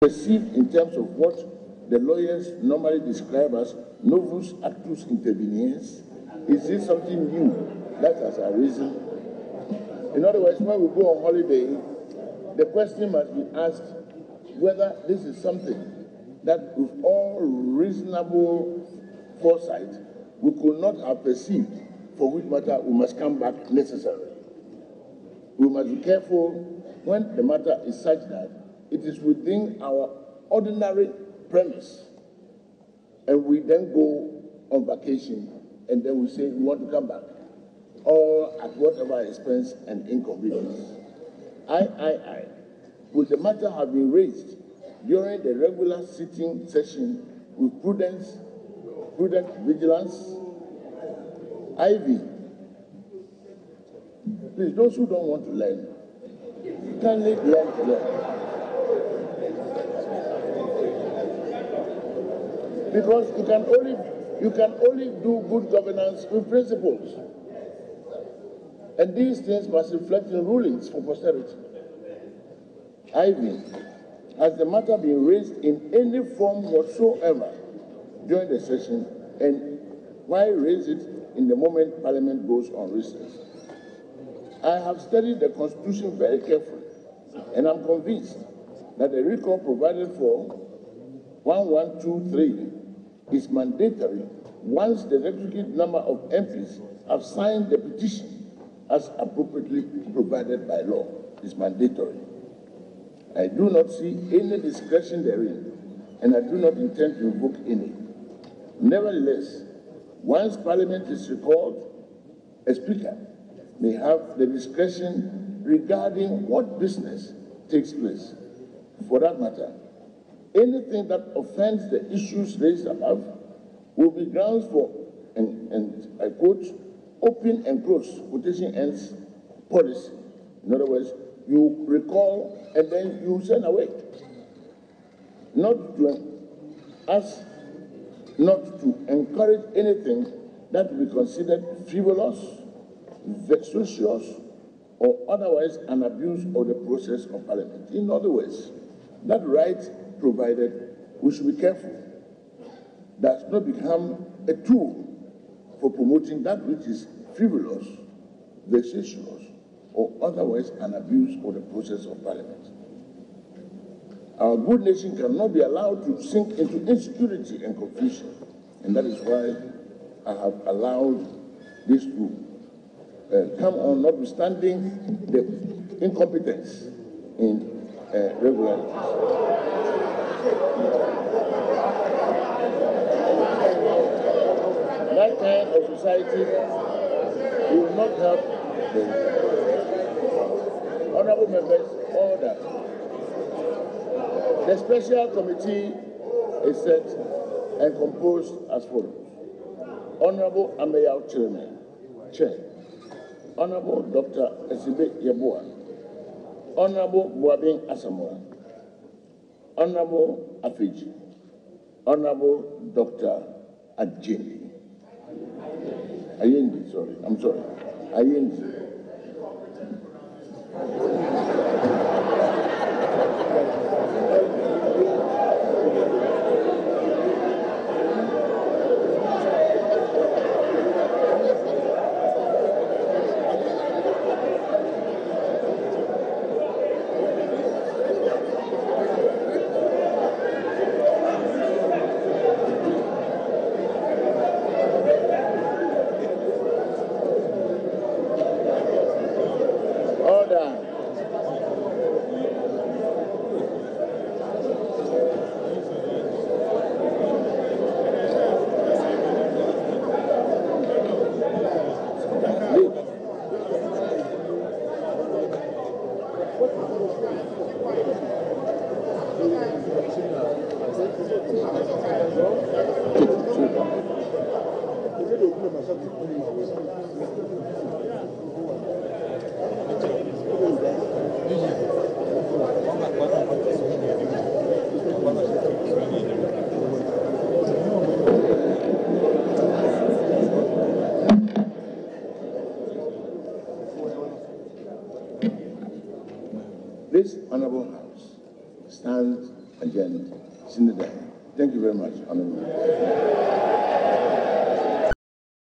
perceived in terms of what the lawyers normally describe as novus actus interveniens? Is this something new that has arisen? In other words, when we go on holiday, the question must be asked whether this is something that with all reasonable foresight we could not have perceived, for which matter we must come back necessarily. We must be careful when the matter is such that it is within our ordinary premise, and we then go on vacation, and then we say we want to come back, all at whatever expense and inconvenience. Would the matter have been raised during the regular sitting session with prudent vigilance? Ivy, please, those who don't want to learn, kindly learn to learn. Because you can only do good governance with principles. And these things must reflect in rulings for posterity. Ivy, has the matter been raised in any form whatsoever during the session, and why raise it in the moment Parliament goes on recess? I have studied the Constitution very carefully, and I'm convinced that the recall provided for 1123 is mandatory once the requisite number of MPs have signed the petition as appropriately provided by law. It's mandatory. I do not see any discretion therein, and I do not intend to invoke any. Nevertheless, once Parliament is recalled, a Speaker may have the discretion regarding what business takes place. For that matter, anything that offends the issues raised above will be grounds for, and I quote, open and close, quotation ends, policy. In other words, you recall and then you send away. Not to encourage anything that will be considered frivolous, vexatious, or otherwise an abuse of the process of Parliament. In other words, that right provided, we should be careful, does not become a tool for promoting that which is frivolous, vexatious, or otherwise an abuse of the process of Parliament. Our good nation cannot be allowed to sink into insecurity and confusion, and that is why I have allowed this to come on, notwithstanding the incompetence in regularities. That kind of society will not help the honorable members. Order. The special committee is set and composed as follows: Honorable Amayao Chairman, Chair. Honorable Dr. Esibe Yeboah, Honorable Boabing Asamoah, Honorable Afiji, Honorable Dr. Ayendi. Ayendi, sorry, I'm sorry. Ayendi. This Honorable House stands adjourned. and Senator. Thank you very much, Honorable.